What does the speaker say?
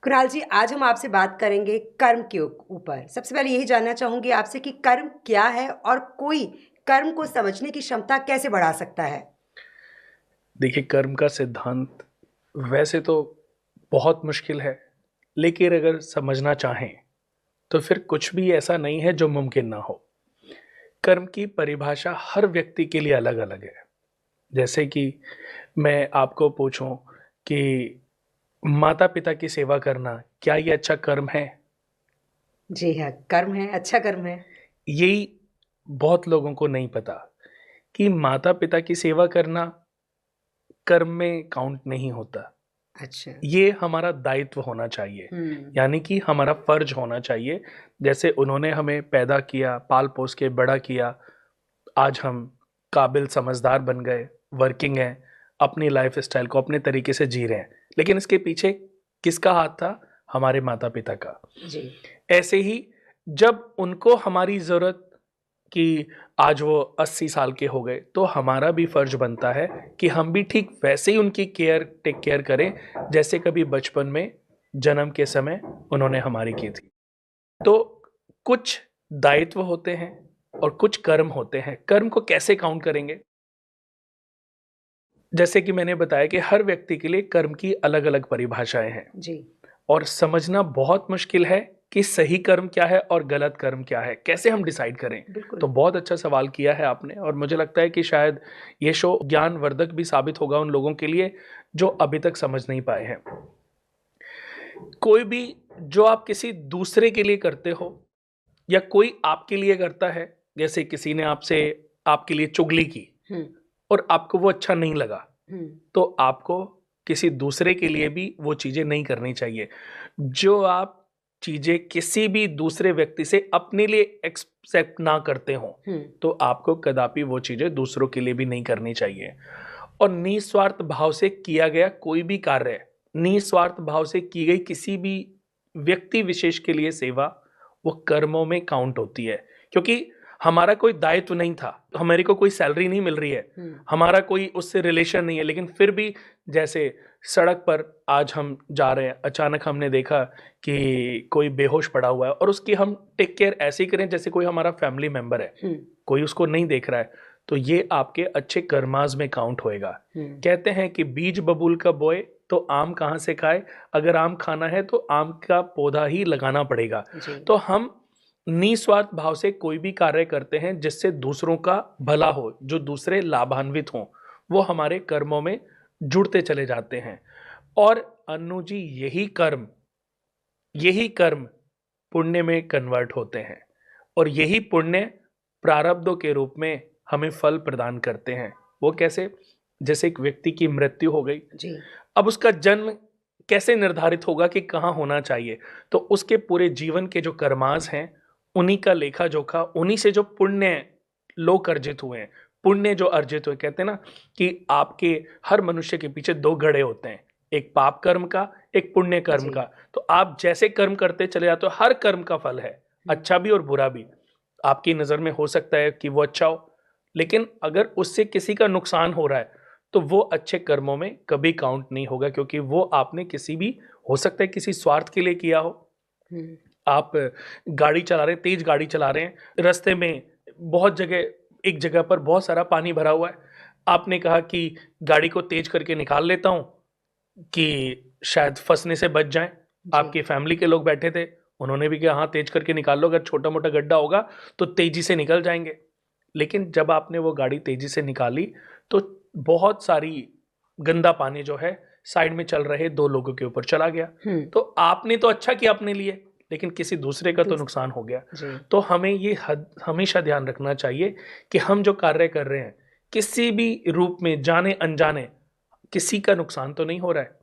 कुणाल जी, आज हम आपसे बात करेंगे कर्म के ऊपर। सबसे पहले यही जानना चाहूँगी आपसे कि कर्म क्या है और कोई कर्म को समझने की क्षमता कैसे बढ़ा सकता है? देखिए, कर्म का सिद्धांत वैसे तो बहुत मुश्किल है, लेकिन अगर समझना चाहें तो फिर कुछ भी ऐसा नहीं है जो मुमकिन ना हो। कर्म की परिभाषा हर व्यक्ति के लिए अलग अलग है। जैसे कि मैं आपको पूछूं कि माता पिता की सेवा करना क्या ये अच्छा कर्म है? जी हाँ, कर्म है, अच्छा कर्म है। यही बहुत लोगों को नहीं पता कि माता पिता की सेवा करना कर्म में काउंट नहीं होता। अच्छा। ये हमारा दायित्व होना चाहिए, हुँ। यानी कि हमारा फर्ज होना चाहिए। जैसे उन्होंने हमें पैदा किया, पाल पोस के बड़ा किया, आज हम काबिल समझदार बन गए, वर्किंग हैं, अपनी लाइफ स्टाइल को अपने तरीके से जी रहे हैं, लेकिन इसके पीछे किसका हाथ था? हमारे माता पिता का। जी। ऐसे ही जब उनको हमारी ज़रूरत कि आज वो 80 साल के हो गए, तो हमारा भी फर्ज बनता है कि हम भी ठीक वैसे ही उनकी टेक केयर करें, जैसे कभी बचपन में जन्म के समय उन्होंने हमारी की थी। तो कुछ दायित्व होते हैं और कुछ कर्म होते हैं। कर्म को कैसे काउंट करेंगे? जैसे कि मैंने बताया कि हर व्यक्ति के लिए कर्म की अलग-अलग परिभाषाएँ हैं जी। और समझना बहुत मुश्किल है कि सही कर्म क्या है और गलत कर्म क्या है? कैसे हम डिसाइड करें? तो बिल्कुल। बहुत अच्छा सवाल किया है आपने और मुझे लगता है कि शायद ये शो ज्ञानवर्धक भी साबित होगा उन लोगों के लिए जो अभी तक समझ नहीं पाए हैं। कोई भी जो आप किसी दूसरे के लिए करते हो या कोई आपके लिए करता है, जैसे किसी ने आपसे आपके लिए चुगली की हुँ। और आपको वो अच्छा नहीं लगा, हुँ। तो आपको किसी दूसरे के लिए भी वो चीज़ें नहीं करनी चाहिए। जो आप चीज़ें किसी भी दूसरे व्यक्ति से अपने लिए एक्सेप्ट ना करते हों, हुँ। तो आपको कदापि वो चीज़ें दूसरों के लिए भी नहीं करनी चाहिए। और निस्वार्थ भाव से किया गया कोई भी कार्य, निस्वार्थ भाव से की गई किसी भी व्यक्ति विशेष के लिए सेवा, वो कर्मों में काउंट होती है। क्योंकि हमारा कोई दायित्व नहीं था, हमारे को कोई सैलरी नहीं मिल रही है, हुँ। हमारा कोई उससे रिलेशन नहीं है, लेकिन फिर भी जैसे सड़क पर आज हम जा रहे हैं, अचानक हमने देखा कि कोई बेहोश पड़ा हुआ है और उसकी हम टेक केयर ऐसे ही करें जैसे कोई हमारा फैमिली मेंबर है, हुँ। कोई उसको नहीं देख रहा है, तो ये आपके अच्छे कर्माज में काउंट होएगा। हुँ। कहते हैं कि बीज बबूल का बोए तो आम कहाँ से खाए? अगर आम खाना है तो आम का पौधा ही लगाना पड़ेगा। जी। तो हम निस्वार्थ भाव से कोई भी कार्य करते हैं जिससे दूसरों का भला हो, जो दूसरे लाभान्वित हों, वो हमारे कर्मों में जुड़ते चले जाते हैं। और अन्नू जी, यही कर्म पुण्य में कन्वर्ट होते हैं और यही पुण्य प्रारब्धों के रूप में हमें फल प्रदान करते हैं। वो कैसे? जैसे एक व्यक्ति की मृत्यु हो गई, जी। अब उसका जन्म कैसे निर्धारित होगा कि कहाँ होना चाहिए? तो उसके पूरे जीवन के जो कर्मास हैं, उन्हीं का लेखा-जोखा, उन्हीं से जो पुण्य लोक अर्जित हुए हैं, पुण्य जो अर्जित हुए, कहते हैं ना कि आपके हर मनुष्य के पीछे 2 घड़े होते हैं, एक पाप कर्म का, एक पुण्य कर्म जी। का। तो आप जैसे कर्म करते चले जाते हो, हर कर्म का फल है, हुँ। अच्छा भी और बुरा भी। आपकी नज़र में हो सकता है कि वो अच्छा हो, लेकिन अगर उससे किसी का नुकसान हो रहा है, तो वो अच्छे कर्मों में कभी काउंट नहीं होगा, क्योंकि वो आपने किसी भी, हो सकता है किसी स्वार्थ के लिए किया हो। हुँ। आप गाड़ी चला रहे हैं, तेज गाड़ी चला रहे हैं, रास्ते में बहुत जगह, एक जगह पर बहुत सारा पानी भरा हुआ है, आपने कहा कि गाड़ी को तेज करके निकाल लेता हूँ कि शायद फंसने से बच जाएं। जी। आपके फैमिली के लोग बैठे थे, उन्होंने भी कहा हाँ तेज करके निकाल लो, अगर छोटा मोटा गड्ढा होगा तो तेजी से निकल जाएंगे। लेकिन जब आपने वो गाड़ी तेजी से निकाली, तो बहुत सारी गंदा पानी जो है साइड में चल रहे 2 लोगों के ऊपर चला गया। हुँ। तो आपने तो अच्छा किया अपने लिए, लेकिन किसी दूसरे का तो दूस नुकसान हो गया। जी। तो हमें ये हमेशा ध्यान रखना चाहिए कि हम जो कार्य कर रहे हैं, किसी भी रूप में जाने अनजाने किसी का नुकसान तो नहीं हो रहा है।